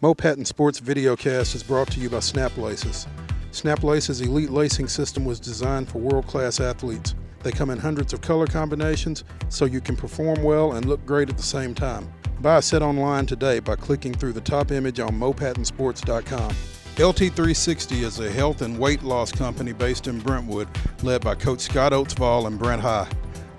Patton Sports Videocast is brought to you by Snap Laces. Snap Laces' elite lacing system was designed for world-class athletes. They come in hundreds of color combinations so you can perform well and look great at the same time. Buy a set online today by clicking through the top image on mopattonsports.com. LT360 is a health and weight loss company based in Brentwood, led by Coach Scott Oatsvall and Brent High.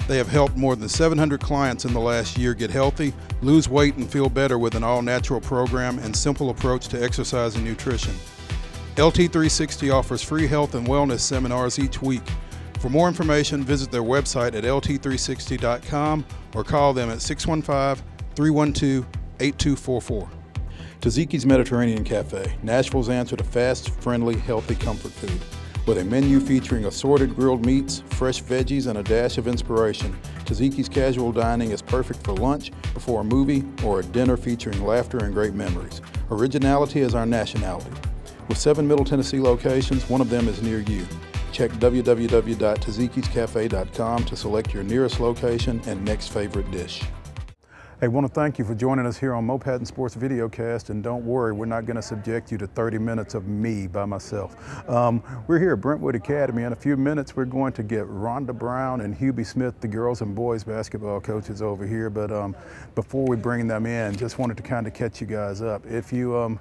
They have helped more than 700 clients in the last year get healthy, lose weight, and feel better with an all-natural program and simple approach to exercise and nutrition. LT360 offers free health and wellness seminars each week. For more information, visit their website at lt360.com or call them at 615-312-8244. Taziki's Mediterranean Cafe, Nashville's answer to fast, friendly, healthy comfort food. With a menu featuring assorted grilled meats, fresh veggies, and a dash of inspiration, Taziki's casual dining is perfect for lunch, before a movie, or a dinner featuring laughter and great memories. Originality is our nationality. With 7 Middle Tennessee locations, one of them is near you. Check www.tazikiscafe.com to select your nearest location and next favorite dish. I want to thank you for joining us here on Patton Sports Videocast, and don't worry, we're not going to subject you to 30 minutes of me by myself. We're here at Brentwood Academy. In a few minutes, we're going to get Rhonda Brown and Hubie Smith, the girls and boys basketball coaches, over here. But before we bring them in, just wanted to kind of catch you guys up. If you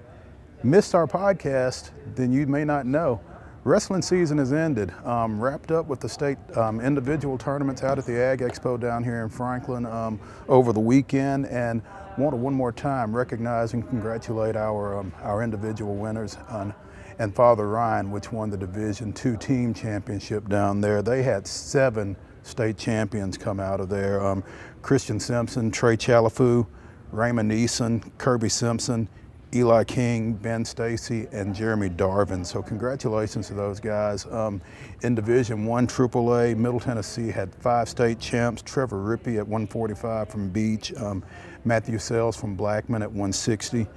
missed our podcast, then you may not know. Wrestling season has ended, wrapped up with the state individual tournaments out at the Ag Expo down here in Franklin over the weekend, and want to one more time recognize and congratulate our individual winners and Father Ryan, which won the Division II team championship down there. They had 7 state champions come out of there. Christian Simpson, Trey Chalafu, Raymond Eason, Kirby Simpson, Eli King, Ben Stacy, and Jeremy Darvin. So congratulations to those guys. In Division I AAA, Middle Tennessee had 5 state champs. Trevor Rippey at 145 from Beach, Matthew Sells from Blackman at 160,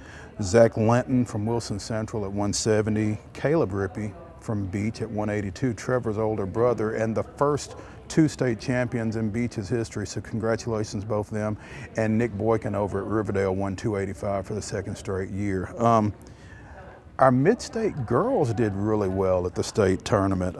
Zach Linton from Wilson Central at 170, Caleb Rippey from Beach at 182, Trevor's older brother, and the first 2 state champions in Beach's history, so congratulations both of them, and Nick Boykin over at Riverdale won 285 for the 2nd straight year. Our mid-state girls did really well at the state tournament.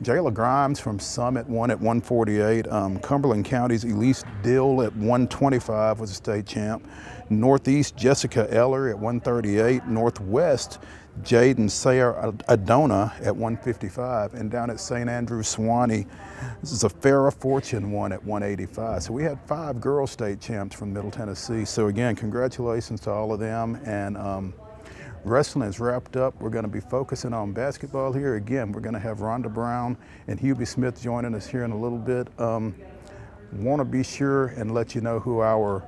Jayla Grimes from Summit won at 148. Cumberland County's Elise Dill at 125 was a state champ. Northeast, Jessica Eller at 138. Northwest, Jaden Sayer Adona at 155, and down at St. Andrews Swanee, Zafara Fortune won at 185. So we had 5 girls state champs from Middle Tennessee. So again, congratulations to all of them. And wrestling is wrapped up. We're going to be focusing on basketball here. Again, we're going to have Rhonda Brown and Hubie Smith joining us here in a little bit. Want to be sure and let you know who our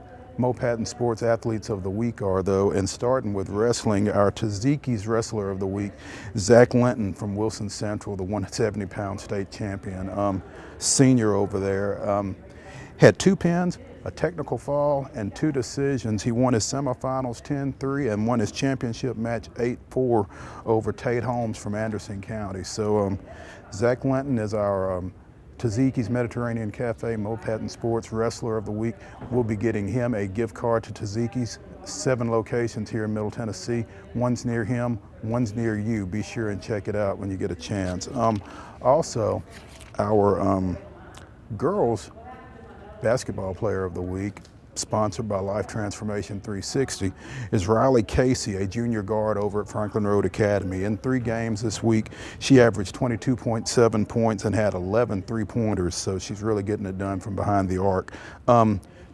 Patton Sports Athletes of the Week are, though, and starting with wrestling, our Taziki's Wrestler of the Week, Zach Linton from Wilson Central, the 170-pound state champion, senior over there. Had 2 pins, a technical fall, and 2 decisions. He won his semifinals 10-3 and won his championship match 8-4 over Tate Holmes from Anderson County. So Zach Linton is our Taziki's Mediterranean Cafe Patton Sports Wrestler of the Week. We'll be getting him a gift card to Taziki's. 7 locations here in Middle Tennessee. One's near him, one's near you. Be sure and check it out when you get a chance. Also, our girls basketball player of the week, sponsored by Life Transformation 360, is Riley Casey, a junior guard over at Franklin Road Academy. In 3 games this week, she averaged 22.7 points and had 11 3-pointers, so she's really getting it done from behind the arc.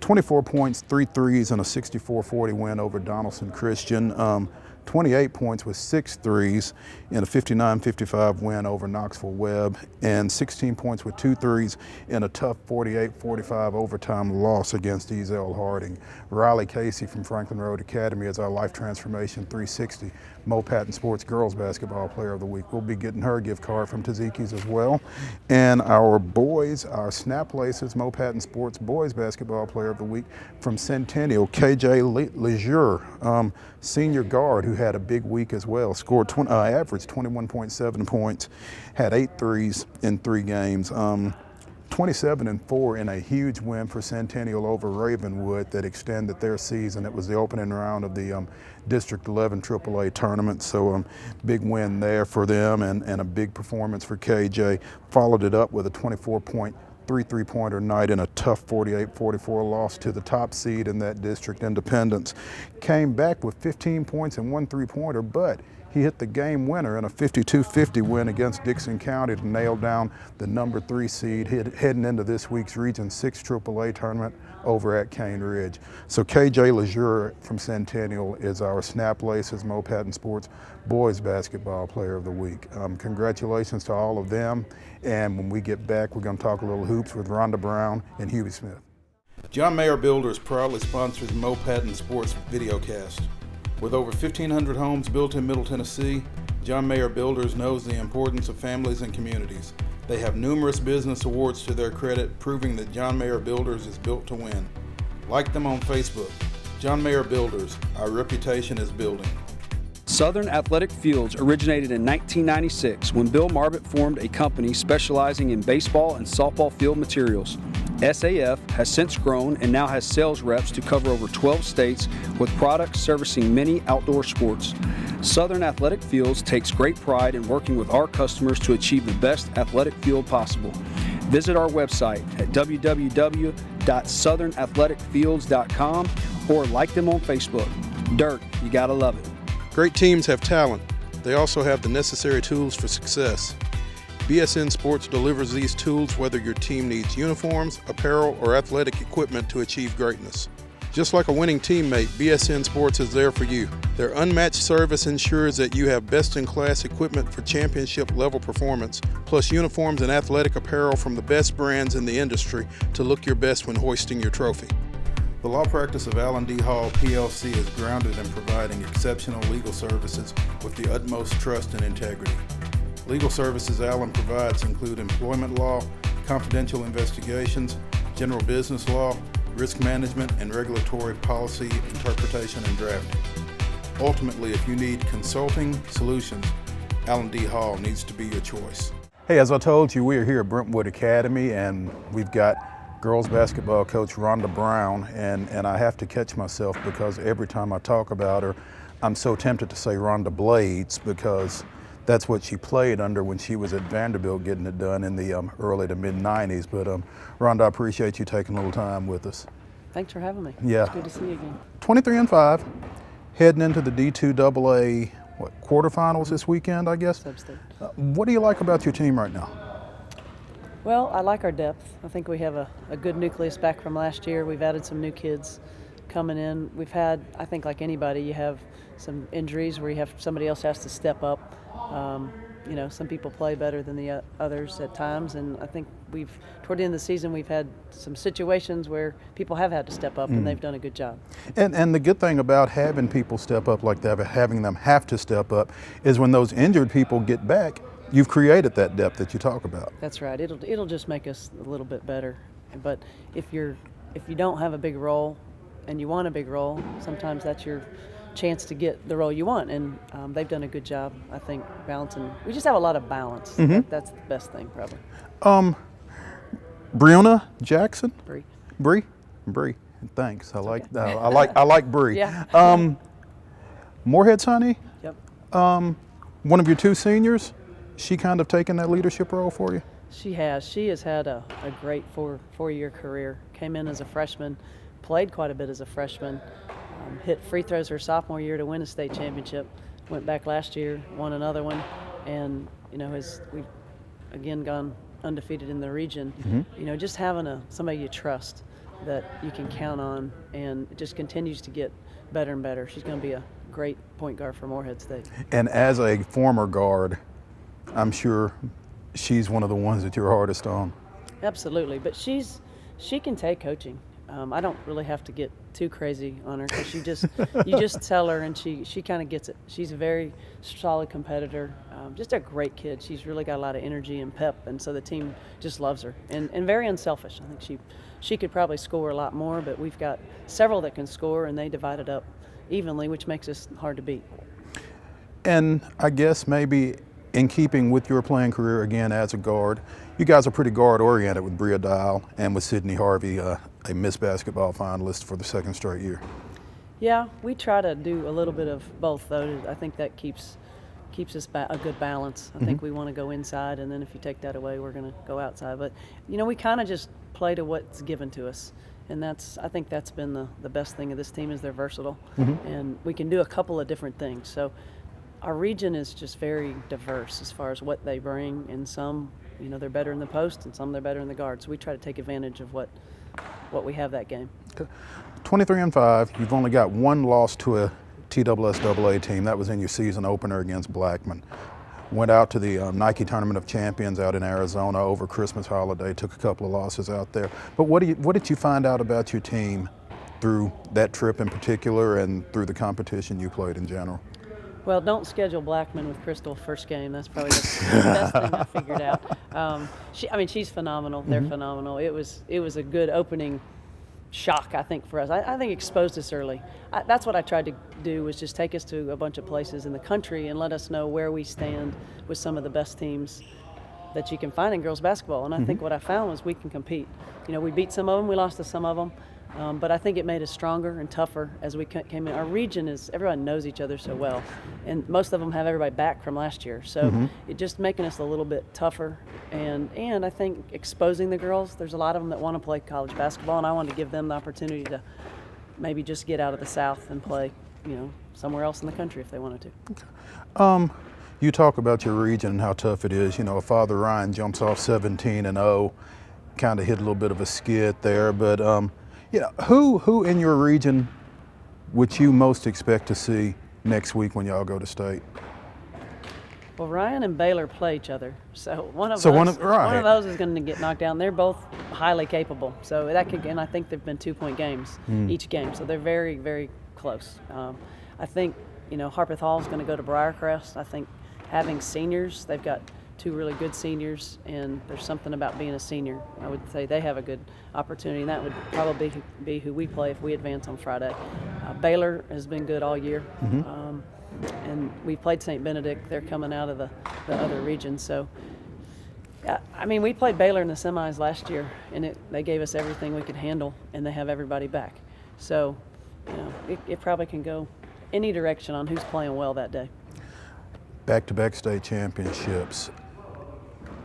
24 points, 3 threes, and a 64-40 win over Donaldson Christian. 28 points with 6 threes in a 59-55 win over Knoxville Webb, and 16 points with 2 threes in a tough 48-45 overtime loss against Ezel Harding. Riley Casey from Franklin Road Academy is our Life Transformation 360 Patton Sports Girls Basketball Player of the Week. We'll be getting her a gift card from Taziki's as well. And our boys, our Snap Laces Patton Sports Boys Basketball Player of the Week from Centennial, KJ Lejeune, senior guard who had a big week as well. Scored averaged 21.7 points, had 8 threes in 3 games. 27-4 in a huge win for Centennial over Ravenwood that extended their season. It was the opening round of the District 11 AAA tournament, so big win there for them, and a big performance for KJ. Followed it up with a 24-point three-pointer night in a tough 48-44 loss to the top seed in that district, Independence. Came back with 15 points and one three-pointer, but he hit the game winner in a 52-50 win against Dixon County to nail down the number 3 seed heading into this week's Region 6 AAA tournament over at Cane Ridge. So KJ Lejeune from Centennial is our Snap Laces Mo Patton Sports Boys Basketball Player of the Week. Congratulations to all of them, and when we get back, we're going to talk a little hoops with Rhonda Brown and Huey Smith. John Mayer Builders proudly sponsors Mo Patton Sports Videocast. With over 1,500 homes built in Middle Tennessee, John Mayer Builders knows the importance of families and communities. They have numerous business awards to their credit, proving that John Mayer Builders is built to win. Like them on Facebook. John Mayer Builders, our reputation is building. Southern Athletic Fields originated in 1996 when Bill Marbett formed a company specializing in baseball and softball field materials. SAF has since grown and now has sales reps to cover over 12 states with products servicing many outdoor sports. Southern Athletic Fields takes great pride in working with our customers to achieve the best athletic field possible. Visit our website at www.southern-athleticfields.com or like them on Facebook. Dirt, you gotta love it. Great teams have talent. They also have the necessary tools for success. BSN Sports delivers these tools whether your team needs uniforms, apparel, or athletic equipment to achieve greatness. Just like a winning teammate, BSN Sports is there for you. Their unmatched service ensures that you have best-in-class equipment for championship-level performance, plus uniforms and athletic apparel from the best brands in the industry to look your best when hoisting your trophy. The law practice of Allen D. Hall, PLC is grounded in providing exceptional legal services with the utmost trust and integrity. Legal services Allen provides include employment law, confidential investigations, general business law, risk management, and regulatory policy interpretation and drafting. Ultimately, if you need consulting solutions, Allen D. Hall needs to be your choice. Hey, as I told you, we are here at Brentwood Academy, and we've got girls basketball coach Rhonda Brown, and I have to catch myself because every time I talk about her, I'm so tempted to say Rhonda Blades because that's what she played under when she was at Vanderbilt getting it done in the early to mid-90s. But Rhonda, I appreciate you taking a little time with us. Thanks for having me. Yeah. It's good to see you again. 23-5, heading into the D2 AA quarterfinals this weekend, I guess. Sub-state. What do you like about your team right now? Well, I like our depth. I think we have a good nucleus back from last year. We've added some new kids coming in. We've had, I think like anybody, you have some injuries where you have somebody else has to step up. You know, some people play better than the others at times, and I think toward the end of the season, we've had some situations where people have had to step up, and they've done a good job. And the good thing about having people step up like that, having them have to step up, is when those injured people get back, you've created that depth that you talk about. That's right. It'll just make us a little bit better. But if you don't have a big role, and you want a big role, sometimes that's your chance to get the role you want, and they've done a good job, I think, balancing. We just have a lot of balance. That's the best thing, probably. Brianna Jackson. Bree. Thanks. I like Bree. Yeah. Morehead's honey. Yep. One of your two seniors. She kind of taken that leadership role for you. She has. She has had a great four-year career. Came in as a freshman, played quite a bit as a freshman. Hit free throws her sophomore year to win a state championship. Went back last year, won another one, and we've again gone undefeated in the region. You know, just having somebody you trust that you can count on, and it just continues to get better and better. She's going to be a great point guard for Morehead State. And as a former guard, I'm sure she's one of the ones that you're hardest on. Absolutely, but she can take coaching. I don't really have to get too crazy on her because you just tell her, and she kind of gets it. She's a very solid competitor, just a great kid. She's really got a lot of energy and pep, and so the team just loves her, and very unselfish. I think she could probably score a lot more, but we've got several that can score, and they divide it up evenly, which makes us hard to beat. And I guess maybe in keeping with your playing career again as a guard, you guys are pretty guard-oriented with Bria Dial and with Sydney Harvey, a Miss Basketball finalist for the second straight year. Yeah, we try to do a little bit of both, though. I think that keeps us a good balance. I think we want to go inside, and then if you take that away, we're going to go outside. But, you know, we kind of just play to what's given to us. And I think that's been the best thing of this team is they're versatile. And we can do a couple of different things. So our region is just very diverse as far as what they bring, and some, you know, they're better in the post, and some they're better in the guard. So we try to take advantage of what we have that game. Okay. 23-5, you've only got one loss to a TSSAA team. That was in your season opener against Blackman. Went out to the Nike Tournament of Champions out in Arizona over Christmas holiday, took a couple of losses out there. But what did you find out about your team through that trip in particular and through the competition you played in general? Well, don't schedule Blackman with Crystal first game. That's probably the best thing I figured out. She's phenomenal. They're phenomenal. It was a good opening shock, I think, for us. I think exposed us early. That's what I tried to do, was just take us to a bunch of places in the country and let us know where we stand with some of the best teams that you can find in girls basketball. And I think what I found was we can compete. You know, we beat some of them, we lost to some of them. But I think it made us stronger and tougher as we came in. Our region everyone knows each other so well, and most of them have everybody back from last year. So it just making us a little bit tougher, and I think exposing the girls. There's a lot of them that want to play college basketball, and I wanted to give them the opportunity to maybe just get out of the South and play, you know, somewhere else in the country if they wanted to. Okay. You talk about your region and how tough it is. You know, Father Ryan jumps off 17-0, kind of hit a little bit of a skid there, but you know, who in your region would you most expect to see next week when y'all go to state? Well, Ryan and Baylor play each other, so one of those is going to get knocked down. They're both highly capable, so that could, and I think they've been 2-point games each game, so they're very, very close. I think, you know, Harpeth Hall is going to go to Briarcrest. I think having seniors, they've got 2 really good seniors, and there's something about being a senior. I would say they have a good opportunity, and that would probably be who we play if we advance on Friday. Baylor has been good all year, and we played St. Benedict. They're coming out of the other region, so I mean, we played Baylor in the semis last year, and they gave us everything we could handle, and they have everybody back. So, you know, it probably can go any direction on who's playing well that day. Back-to-back state championships.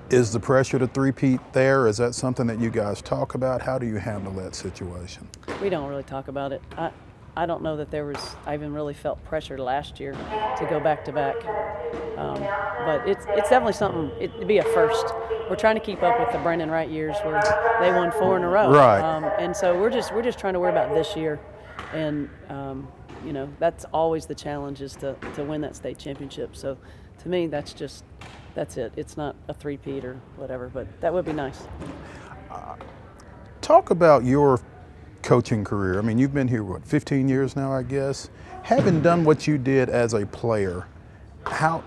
Is the pressure to three-peat there? Is that something that you guys talk about? How do you handle that situation? We don't really talk about it. I don't know that I even really felt pressure last year to go back-to-back. But it's definitely something, it'd be a first. We're trying to keep up with the Brandon Wright years where they won 4 in a row. Right. And so we're just trying to worry about this year. And, you know, that's always the challenge, is to win that state championship. So to me, that's it. It's not a three-peat or whatever, but that would be nice. Talk about your coaching career. I mean, you've been here, what, 15 years now, I guess? Having done what you did as a player, how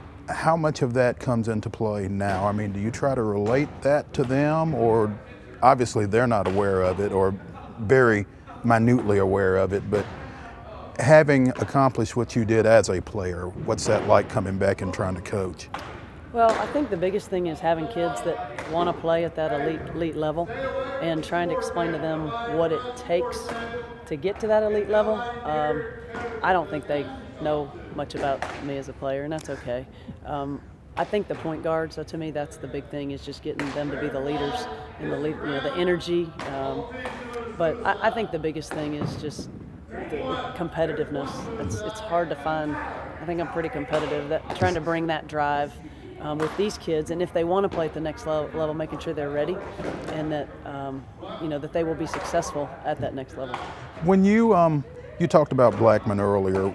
much of that comes into play now? I mean, do you try to relate that to them, or obviously they're not aware of it or very minutely aware of it, but having accomplished what you did as a player, what's that like coming back and trying to coach? Well, I think the biggest thing is having kids that want to play at that elite level and trying to explain to them what it takes to get to that elite level. I don't think they know much about me as a player, and that's okay. I think the point guard, so to me that's the big thing, is just getting them to be the leaders and the energy. But I think the biggest thing is just the competitiveness. It's hard to find. I think I'm pretty competitive, trying to bring that drive with these kids, and if they want to play at the next level, making sure they're ready, and that that they will be successful at that next level. When you talked about Blackman earlier,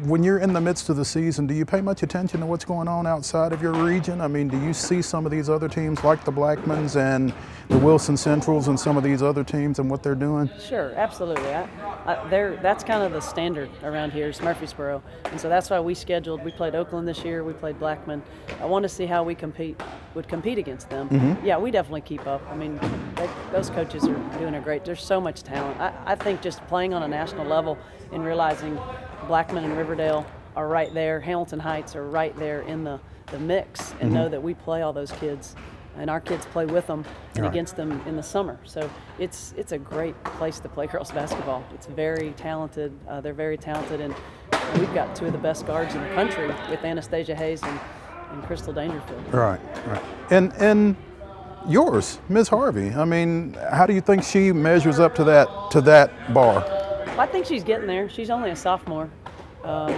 when you're in the midst of the season, do you pay much attention to what's going on outside of your region? I mean, do you see some of these other teams like the Blackmans and the Wilson Centrals and some of these other teams and what they're doing? Sure, absolutely. That's kind of the standard around here is Murfreesboro, and so that's why we played Oakland this year, we played Blackman. I want to see how we would compete against them. Mm-hmm. Yeah, we definitely keep up. I mean, those coaches are doing there's so much talent. I think just playing on a national level and realizing Blackman and Riverdale are right there. Hamilton Heights are right there in the mix, and know that we play all those kids, and our kids play with them and against them in the summer. So it's a great place to play girls basketball. It's very talented. They're very talented, and we've got two of the best guards in the country with Anastasia Hayes and Crystal Dangerfield. Right. And yours, Ms. Harvey. I mean, how do you think she measures up to that bar? Well, I think she's getting there. She's only a sophomore. I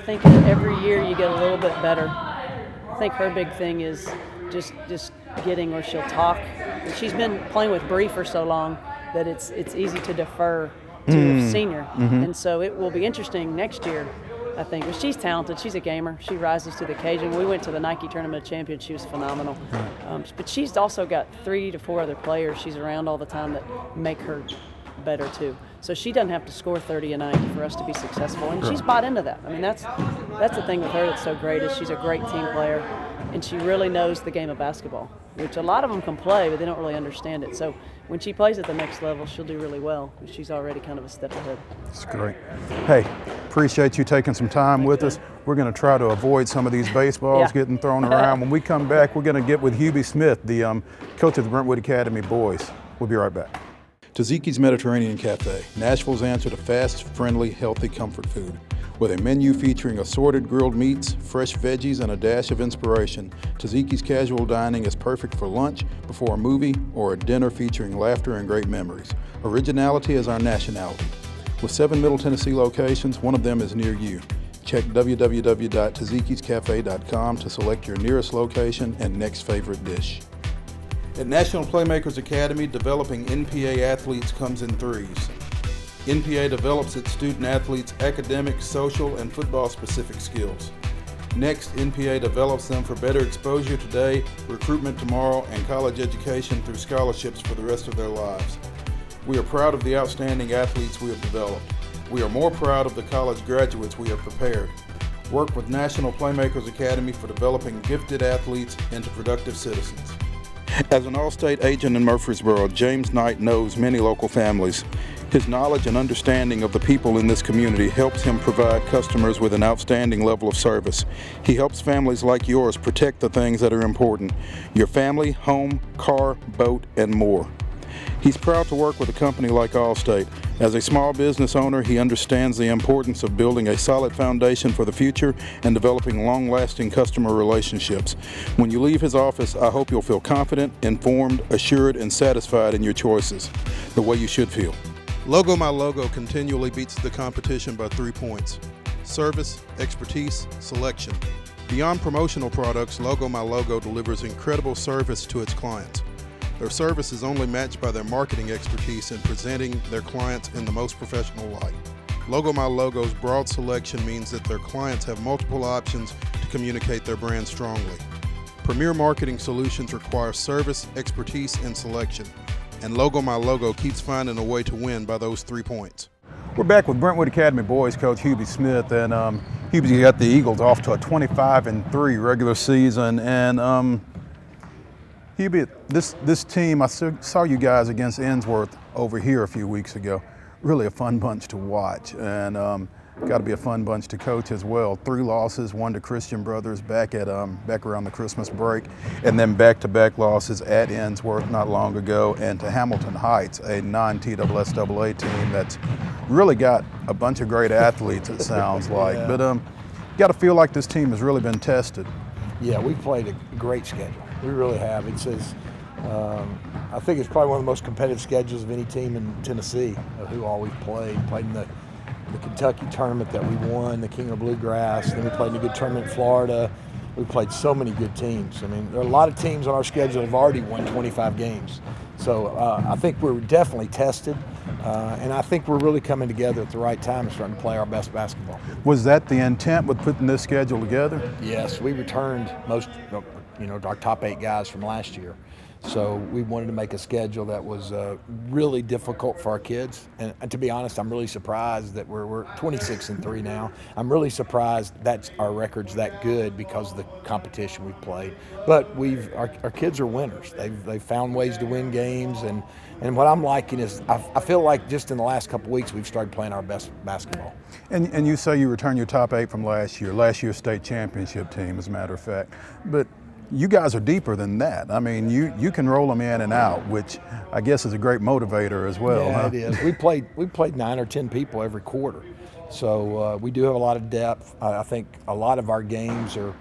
think every year you get a little bit better. I think her big thing is just getting where she'll talk. She's been playing with Bree for so long that it's easy to defer to a senior. And so it will be interesting next year, I think. But she's talented. She's a gamer. She rises to the occasion. We went to the Nike Tournament of Champions. She was phenomenal. But she's also got 3 to 4 other players she's around all the time that make her better too. So she doesn't have to score 30 a night for us to be successful, and she's bought into that. I mean, that's the thing with her that's so great, is she's a great team player, and she really knows the game of basketball, which a lot of them can play, but they don't really understand it. So when she plays at the next level, she'll do really well. She's already kind of a step ahead. That's great. Hey, appreciate you taking some time with us. We're going to try to avoid some of these baseballs getting thrown around. When we come back, we're going to get with Hubie Smith, the coach of the Brentwood Academy boys. We'll be right back. Taziki's Mediterranean Cafe, Nashville's answer to fast, friendly, healthy comfort food. With a menu featuring assorted grilled meats, fresh veggies, and a dash of inspiration, Taziki's casual dining is perfect for lunch, before a movie, or a dinner featuring laughter and great memories. Originality is our nationality. With 7 Middle Tennessee locations, one of them is near you. Check www.tazikiscafe.com to select your nearest location and next favorite dish. At National Playmakers Academy, developing NPA athletes comes in threes. NPA develops its student athletes' academic, social, and football-specific skills. Next, NPA develops them for better exposure today, recruitment tomorrow, and college education through scholarships for the rest of their lives. We are proud of the outstanding athletes we have developed. We are more proud of the college graduates we have prepared. Work with National Playmakers Academy for developing gifted athletes into productive citizens. As an Allstate agent in Murfreesboro, James Knight knows many local families. His knowledge and understanding of the people in this community helps him provide customers with an outstanding level of service. He helps families like yours protect the things that are important: your family, home, car, boat, and more. He's proud to work with a company like Allstate. As a small business owner, he understands the importance of building a solid foundation for the future and developing long-lasting customer relationships. When you leave his office, I hope you'll feel confident, informed, assured, and satisfied in your choices, the way you should feel. Logo My Logo continually beats the competition by 3 points: service, expertise, selection. Beyond promotional products, Logo My Logo delivers incredible service to its clients. Their service is only matched by their marketing expertise in presenting their clients in the most professional light. Logo My Logo's broad selection means that their clients have multiple options to communicate their brand strongly. Premier marketing solutions require service, expertise, and selection. And Logo My Logo keeps finding a way to win by those 3 points. We're back with Brentwood Academy boys coach Hubie Smith, and Hubie got the Eagles off to a 25-3 regular season. And Hubie, this team, I saw you guys against Ensworth over here a few weeks ago. Really a fun bunch to watch, and got to be a fun bunch to coach as well. 3 losses, 1 to Christian Brothers back around the Christmas break, and then back-to-back losses at Ensworth not long ago, and to Hamilton Heights, a non-TSSAA team that's really got a bunch of great athletes, it sounds like. Yeah. But got to feel like this team has really been tested. Yeah, we played a great schedule. We really have. It says, I think it's probably one of the most competitive schedules of any team in Tennessee of who all we've played. Played in the Kentucky tournament that we won, the King of Bluegrass. Then we played in a good tournament in Florida. We played so many good teams. I mean, there are a lot of teams on our schedule that have already won 25 games. So I think we're definitely tested, and I think we're really coming together at the right time and starting to play our best basketball. Was that the intent with putting this schedule together? Yes, we returned most, our top 8 guys from last year. So we wanted to make a schedule that was really difficult for our kids. And to be honest, I'm really surprised that we're 26-3 now. I'm really surprised that our record's that good because of the competition we've played. But our kids are winners. They've found ways to win games, and what I'm liking is I feel like just in the last couple of weeks we've started playing our best basketball. And you say you returned your top 8 from last year's state championship team, as a matter of fact. But you guys are deeper than that. I mean, you can roll them in and out, which I guess is a great motivator as well. Yeah, huh? it is. We played 9 or 10 people every quarter, so we do have a lot of depth. I think a lot of our games are,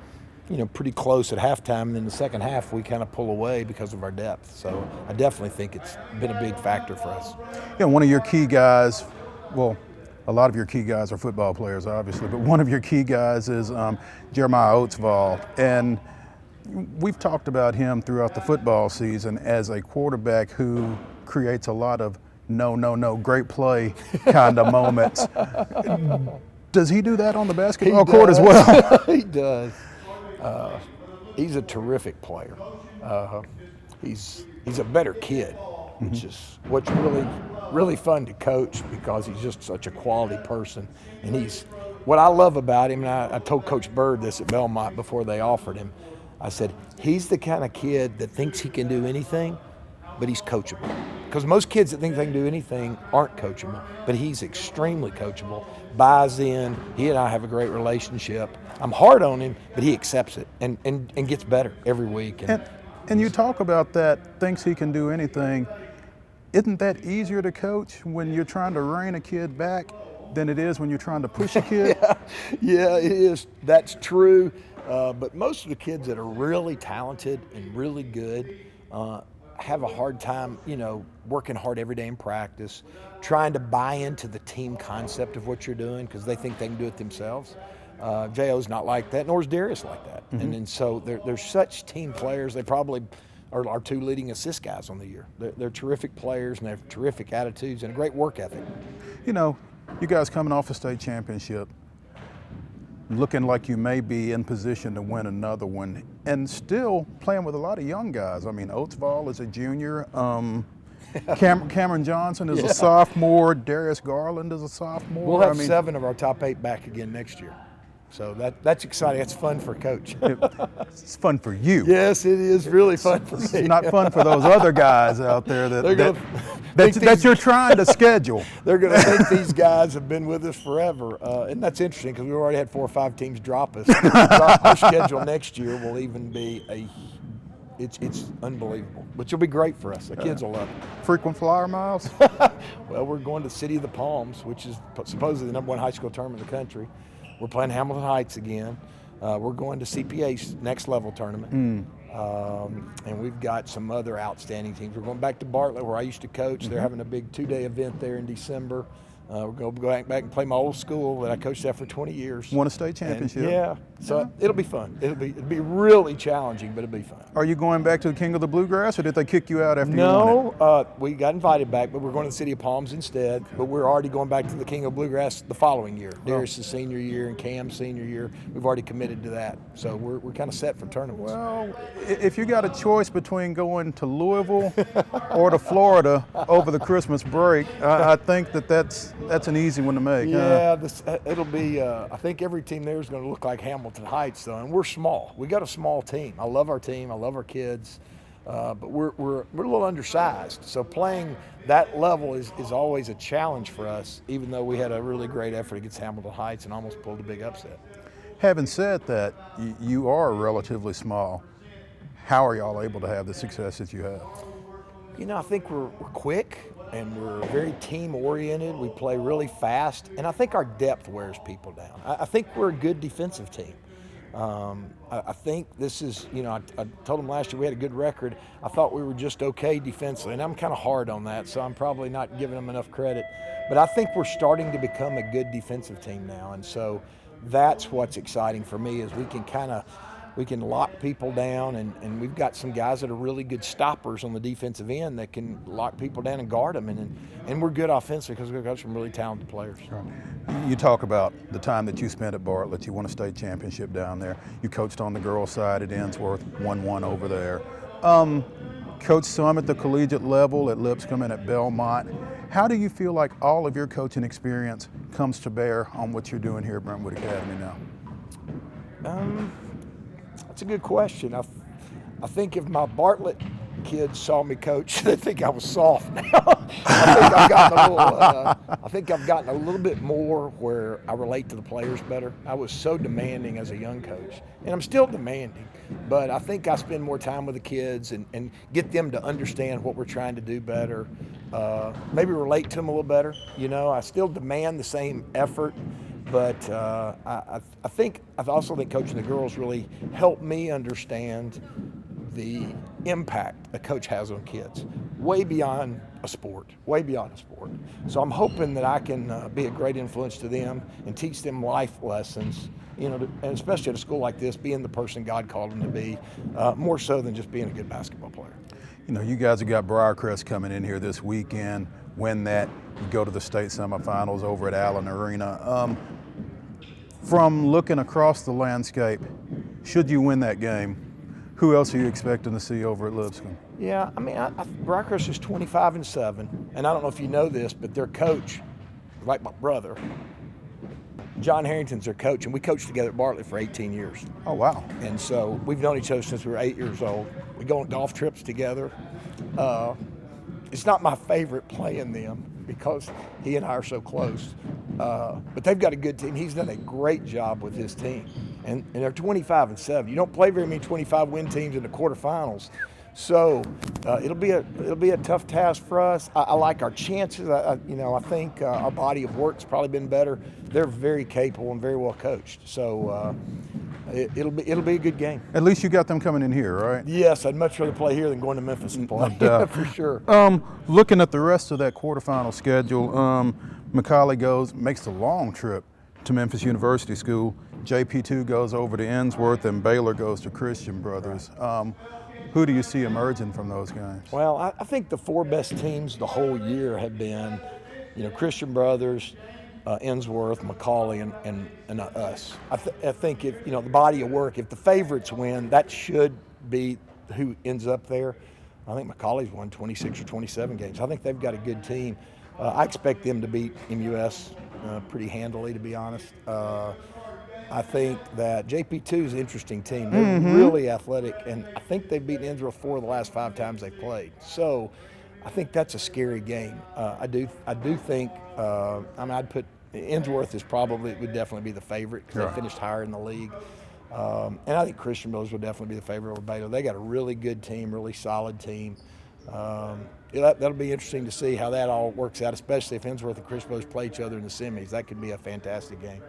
pretty close at halftime, and then the second half we kind of pull away because of our depth. So I definitely think it's been a big factor for us. One of your key guys, well, a lot of your key guys are football players, obviously, but one of your key guys is Jeremiah Oatsvall, and we've talked about him throughout the football season as a quarterback who creates a lot of no, great play kind of moments. Does he do that on the basketball court as well? He does. He's a terrific player. He's a better kid, which is what's really fun to coach because he's just such a quality person. And what I love about him, and I told Coach Bird this at Belmont before they offered him, I said, he's the kind of kid that thinks he can do anything, but he's coachable. Because most kids that think they can do anything aren't coachable, but he's extremely coachable, buys in. He and I have a great relationship. I'm hard on him, but he accepts it and gets better every week. And you talk about that, thinks he can do anything. Isn't that easier to coach when you're trying to rein a kid back than it is when you're trying to push a kid? Yeah, it is. That's true. But most of the kids that are really talented and really good have a hard time, working hard every day in practice, trying to buy into the team concept of what you're doing because they think they can do it themselves. J.O.'s not like that, nor is Darius like that. And so they're such team players. They probably are our 2 leading assist guys on the year. They're terrific players, and they have terrific attitudes and a great work ethic. You guys coming off a state championship, looking like you may be in position to win another one, and still playing with a lot of young guys. I mean, Oatsvall is a junior. Cameron Johnson is a sophomore. Darius Garland is a sophomore. We'll have 7 of our top 8 back again next year. So that's exciting. That's fun for Coach. It's fun for you. Yes, it is really fun for me. It's not fun for those other guys out there that you're trying to schedule. They're going to think these guys have been with us forever. And that's interesting because we already had 4 or 5 teams drop us. Our schedule next year will even be it's unbelievable, which will be great for us. The kids will love it. Frequent flyer miles? Well, we're going to the City of the Palms, which is supposedly the #1 high school tournament in the country. We're playing Hamilton Heights again. We're going to CPA's next level tournament. And we've got some other outstanding teams. We're going back to Bartlett, where I used to coach. They're having a big 2-day event there in December. We're going to go back and play my old school that I coached at for 20 years. Won a state championship. So it'll be fun. It'll be really challenging, but it'll be fun. Are you going back to the King of the Bluegrass, or did they kick you out after you won it? No, we got invited back, but we're going to the City of Palms instead. But we're already going back to the King of Bluegrass the following year. Darius' senior year and Cam's senior year. We've already committed to that. So we're kind of set for tournaments. Well, if you got a choice between going to Louisville or to Florida over the Christmas break, I think that's an easy one to make. Yeah, it'll be. I think every team there is going to look like Hamilton Heights, though, and we're small. We got a small team. I love our team. I love our kids, but we're a little undersized. So playing that level is always a challenge for us. Even though we had a really great effort against Hamilton Heights and almost pulled a big upset. Having said that, you are relatively small. How are y'all able to have the success that you have? I think we're quick. And we're very team-oriented. We play really fast, and I think our depth wears people down. I think we're a good defensive team. I think this is, I told them last year we had a good record. I thought we were just okay defensively, and I'm kind of hard on that, so I'm probably not giving them enough credit. But I think we're starting to become a good defensive team now, and so that's what's exciting for me is we can lock people down, and we've got some guys that are really good stoppers on the defensive end that can lock people down and guard them, and we're good offensively because we've got some really talented players. Right. You talk about the time that you spent at Bartlett. You won a state championship down there. You coached on the girls' side at Ensworth, 1-1 over there. coached some at the collegiate level at Lipscomb and at Belmont. How do you feel like all of your coaching experience comes to bear on what you're doing here at Brentwood Academy now? That's a good question. I think if my Bartlett kids saw me coach, they think I was soft now. I think I've gotten a little bit more where I relate to the players better. I was so demanding as a young coach, and I'm still demanding, but I think I spend more time with the kids and get them to understand what we're trying to do better, maybe relate to them a little better. You know, I still demand the same effort, but I also think coaching the girls really helped me understand the impact a coach has on kids, way beyond a sport. So I'm hoping that I can be a great influence to them and teach them life lessons, you know, and especially at a school like this, being the person God called them to be, more so than just being a good basketball player. You know, you guys have got Briarcrest coming in here this weekend. Win that, you go to the state semifinals over at Allen Arena. From looking across the landscape, should you win that game, who else are you expecting to see over at Lipscomb? Yeah, I mean, Briarcrest is 25-7, and I don't know if you know this, but their coach, like my brother, John Harrington's their coach, and we coached together at Bartlett for 18 years. Oh, wow. And so we've known each other since we were 8 years old. We go on golf trips together. It's not my favorite playing them because he and I are so close. But they've got a good team. He's done a great job with his team. And they're 25-7. You don't play very many 25-win teams in the quarterfinals. So it'll be a tough task for us. I like our chances. I think our body of work's probably been better. They're very capable and very well coached. So it'll be a good game. At least you got them coming in here, right? Yes, I'd much rather play here than going to Memphis and play. For sure. Looking at the rest of that quarterfinal schedule, Macaulay makes the long trip to Memphis University School. JP2 goes over to Ensworth, and Baylor goes to Christian Brothers. Who do you see emerging from those games? Well, I think the four best teams the whole year have been, Christian Brothers, Ensworth, Macaulay, and us. I think if the body of work, if the favorites win, that should be who ends up there. I think Macaulay's won 26 or 27 games. I think they've got a good team. I expect them to beat MUS pretty handily, to be honest. I think that JP2 is an interesting team. They're really athletic, and I think they've beaten Ensworth 4 of the last 5 times they've played. So I think that's a scary game. I do think, I'd put Ensworth would definitely be the favorite because they finished higher in the league. And I think Christian Brothers would definitely be the favorite over Baylor. They got a really good team, really solid team. That'll be interesting to see how that all works out, especially if Ensworth and Christian Brothers play each other in the semis. That could be a fantastic game.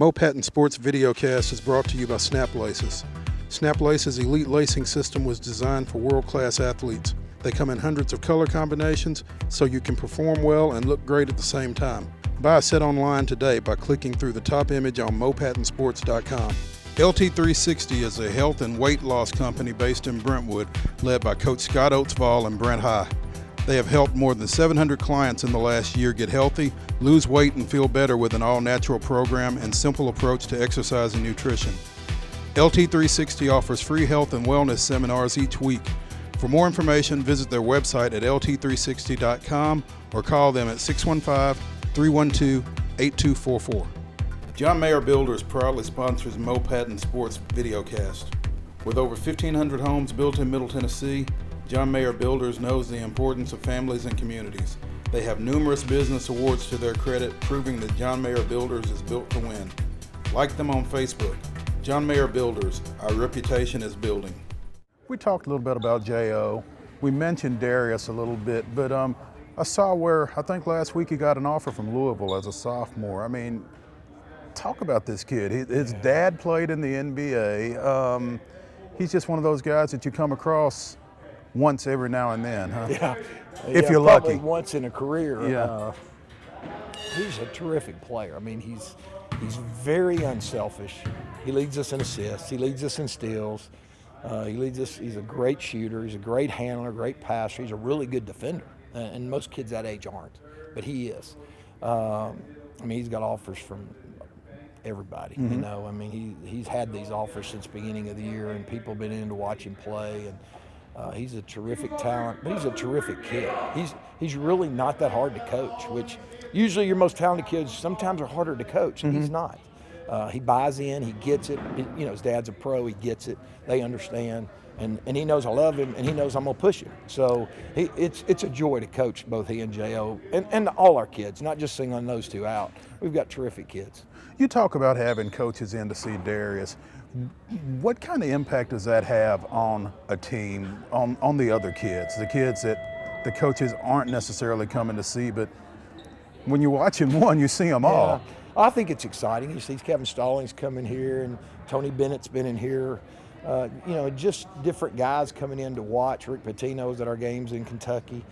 Mo Patton Sports Videocast is brought to you by Snap Laces. Snap Laces' elite lacing system was designed for world-class athletes. They come in hundreds of color combinations so you can perform well and look great at the same time. Buy a set online today by clicking through the top image on mopattonsports.com. LT360 is a health and weight loss company based in Brentwood, led by Coach Scott Oatsvall and Brent High. They have helped more than 700 clients in the last year get healthy, lose weight, and feel better with an all-natural program and simple approach to exercise and nutrition. LT360 offers free health and wellness seminars each week. For more information, visit their website at lt360.com or call them at 615-312-8244. John Mayer Builders proudly sponsors Mo Patton Sports Videocast. With over 1,500 homes built in Middle Tennessee, John Mayer Builders knows the importance of families and communities. They have numerous business awards to their credit, proving that John Mayer Builders is built to win. Like them on Facebook. John Mayer Builders, our reputation is building. We talked a little bit about J.O. We mentioned Darius a little bit, but I saw where I think last week he got an offer from Louisville as a sophomore. I mean, talk about this kid. His dad played in the NBA. He's just one of those guys that you come across once every now and then, huh? Yeah. If you're lucky. Probably once in a career. Yeah. He's a terrific player. I mean, he's very unselfish. He leads us in assists. He leads us in steals. He's a great shooter. He's a great handler, great passer. He's a really good defender. And most kids that age aren't, but he is. I mean, he's got offers from everybody, I mean, he's had these offers since the beginning of the year, and people have been in to watch him play. And He's a terrific talent, but he's a terrific kid. He's really not that hard to coach, which usually your most talented kids sometimes are harder to coach, and he's not. He buys in, he gets it. His dad's a pro, he gets it. They understand, and he knows I love him, and he knows I'm gonna push him. So it's a joy to coach both he and J.O. and all our kids, not just singling those two out. We've got terrific kids. You talk about having coaches in to see Darius. What kind of impact does that have on a team, on the other kids, the kids that the coaches aren't necessarily coming to see, but when you're watching one, you see them all? I think it's exciting. You see Kevin Stallings coming here, and Tony Bennett's been in here. Just different guys coming in to watch. Rick Pitino's at our games in Kentucky.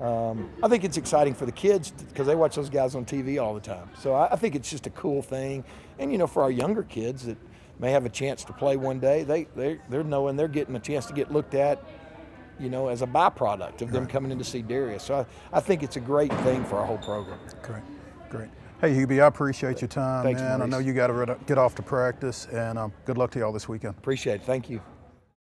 I think it's exciting for the kids because they watch those guys on TV all the time. So I think it's just a cool thing. And, for our younger kids that may have a chance to play one day, they're knowing they're getting a chance to get looked at, as a byproduct of them coming in to see Darius. So I think it's a great thing for our whole program. Great. Hey, Hubie, I appreciate your time, Thanks, man. Maurice. I know you got to get off to practice, and good luck to y'all this weekend. Appreciate it. Thank you.